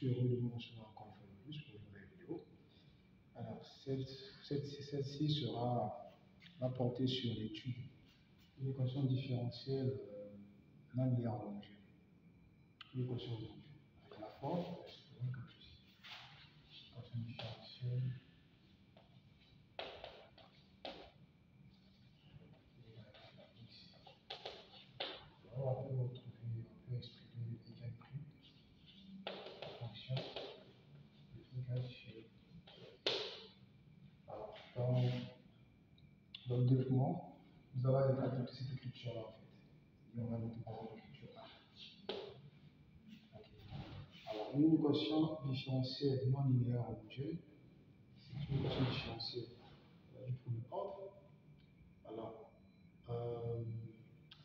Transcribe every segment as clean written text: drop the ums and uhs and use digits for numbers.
suis heureux de vous recevoir encore une fois de plus pour une nouvelle vidéo. Alors, celle-ci va porter sur l'étude d'une équation différentielle non linéaire homogène. Une équation homogène avec la forme, c'est comme ceci. Équation différentielle. On peut exprimer y' en fonction de y chez. Alors, dans le développement, nous allons adopter cette écriture-là en fait. Et on va adopter par exemple l'écriture A. Alors, une équation différentielle non linéaire homogène, c'est une équation différentielle du premier ordre. Alors,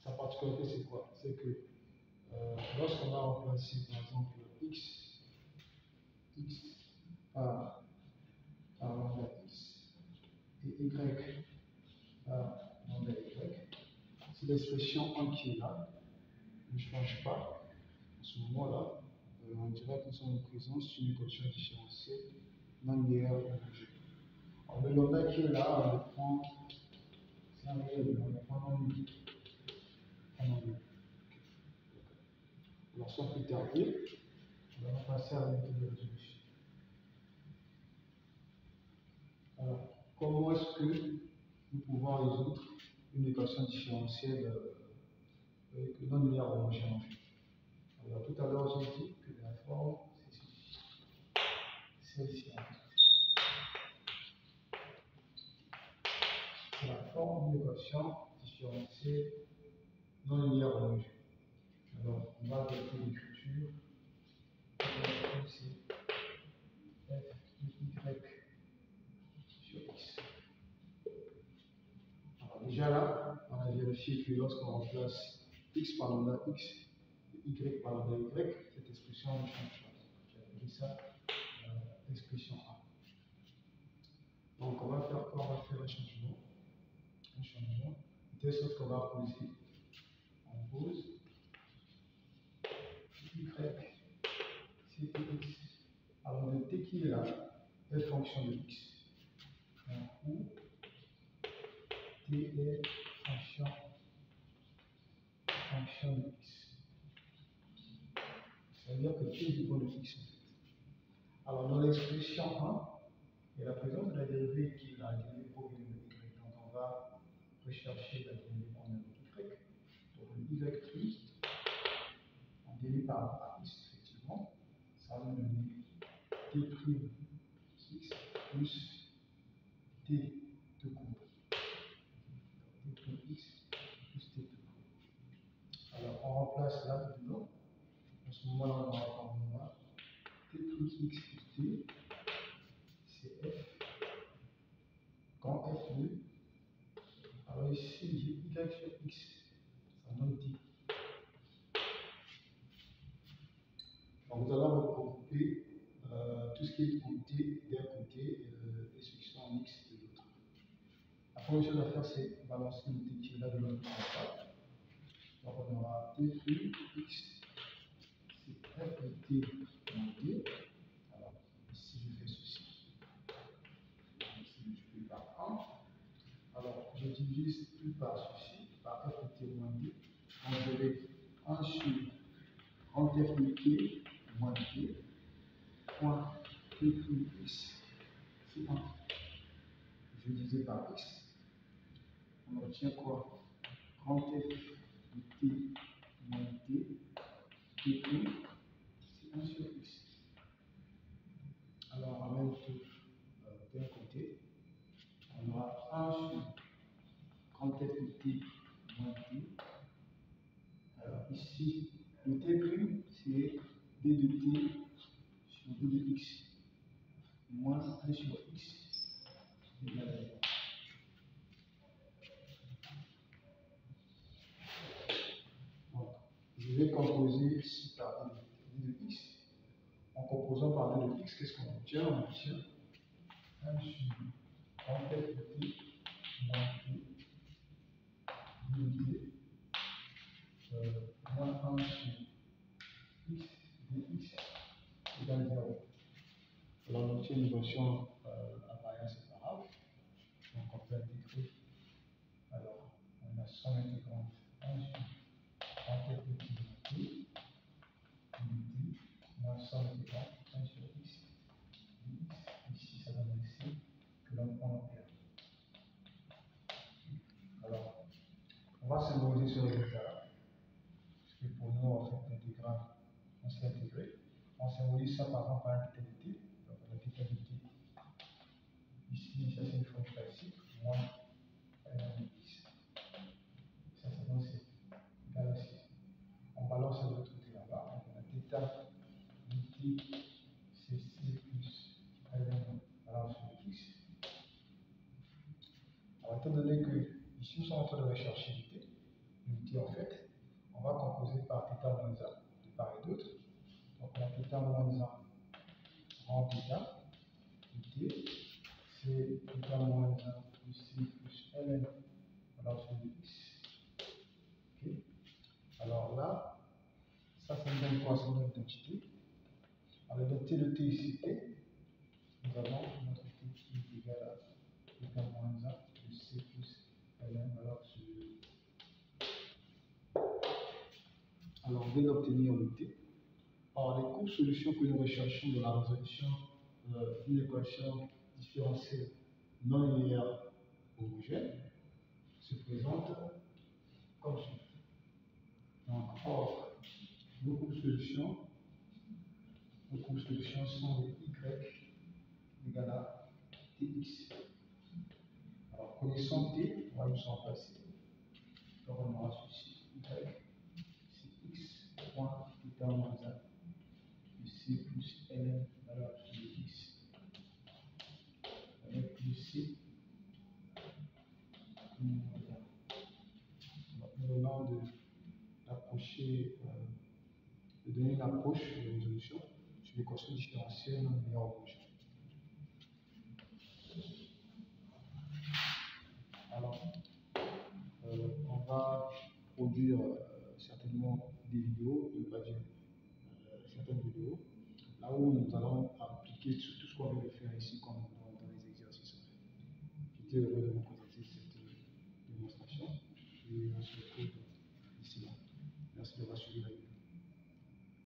sa particularité, c'est quoi? C'est que lorsqu'on va remplacer par exemple x par lambda x et y par lambda y, si l'expression 1 qui est là ne change pas, à ce moment-là, on dirait que nous sommes en présence d'une équation différentielle non linéaire homogène. Alors, le lambda qui est là, on le prend, c'est un réel, on le prend en ligne. Alors, sans plus tarder, on va passer à la méthode de résolution. Alors, comment est-ce que nous pouvons résoudre une équation différentielle non linéaire homogène en fait? Alors, tout à l'heure, j'ai dit que la forme, c'est celle-ci en fait. C'est la forme d'une équation différentielle non linéaire homogène. Alors, on va adopter l'écriture. C'est f de y sur x. Alors, déjà là, on a vérifié que lorsqu'on remplace x par lambda x et y par lambda y, cette expression ne change pas. J'ai appelé ça l'expression A. Donc, on va faire quoi? On va faire un changement. De telle sorte qu'on va poser. On pose y, c'est x. Alors, le t qui est là est fonction de x. Où t est fonction de x. Ça veut dire que t dépend de x. Alors, dans l'expression 1, il y a la présence de la dérivée qui est la dérivée provenue de y. Donc, on va rechercher la dérivée provenue de y. Donc, le y', on dérive par x, effectivement. Ça va nous donner t' x plus t tout court. T' x plus t tout court. Alors, on remplace là dedans. En ce moment-là, on va avoir t plus x plus t, c'est f. Quand f est 2, alors ici, j'ai y sur x, ça donne t. Donc, nous allons regrouper tout ce qui est côté d'un côté et ce qui sont en x de l'autre. La première chose à faire, c'est balancer le t qui est là de l'autre côté. Donc, on aura t plus x, c'est f de t moins t. Alors, ici, je fais ceci. Ici, je multiplie par 1. Alors, je divise tout par ceci, par f de t moins t. Donc, je vais 1 sur grand f de t moins t, point t plus x, c'est 1. Je vais diviser par x. On obtient quoi? Grand f de t moins t, t plus, c'est 1 sur x. Alors, on ramène tout d'un côté. On aura 1 sur grand f de t moins t. Alors, ici, le t', c'est d de t sur d de x moins 1 sur x égale à 0. Donc, je vais composer ici par d de x. En composant par d de x, qu'est-ce qu'on obtient? On obtient 1 sur grand f de t moins t d de t moins 1 sur x dx égale égale 0. Alors on obtient une équation à variance séparable. Donc on peut intégrer. Alors on a son intégrante 1 sur en petit moins son intégrante 1 sur x. Ici ça donne ici que l'on prend en R. Alors on va symboliser ce résultat-là. Parce que pour nous, en fait, l'intégrale, on s'est intégré. On symbolise ça par exemple par un θ de t. Donc on a θ de t. Ici, ça c'est une fonction classique, moins x. Ça donne c égal à 6. On balance de l'autre côté là-bas. Donc on a θ de t, c'est c plus ln balance sur x. Alors étant donné que ici nous sommes en train de rechercher l'unité en fait, on va composer par θ moins 1 de part et d'autre. Donc on a θ moins 1 grand θ, t, c'est θ moins 1 plus c plus ln alors sur x. Okay. Alors là, ça me donne quoi? Ça me donne l'identité. Alors l'identité de t ici, t, nous avons notre t qui est égal à θ moins 1 plus c plus ln alors sur. Alors on vient d'obtenir le t. Alors les courbes solutions que nous recherchons dans la résolution d'une équation différentielle non linéaire homogène se présentent comme suit. Donc, or, nos courbes solutions sont les y égale à tx. Alors, connaissant t, on va nous en passer. Donc, on aura ceci y, c'est x point θ moins 1 plus c plus ln valeur sur x avec plus c moins 1. Nous venons d'approcher, de donner une approche de résolution sur l'équation différentielle non linéaire homogène. Alors, on va produire certainement des vidéos, je ne vais pas dire certaines vidéos, là où nous allons appliquer tout ce qu'on vient de faire ici comme dans les exercices. J'étais heureux de vous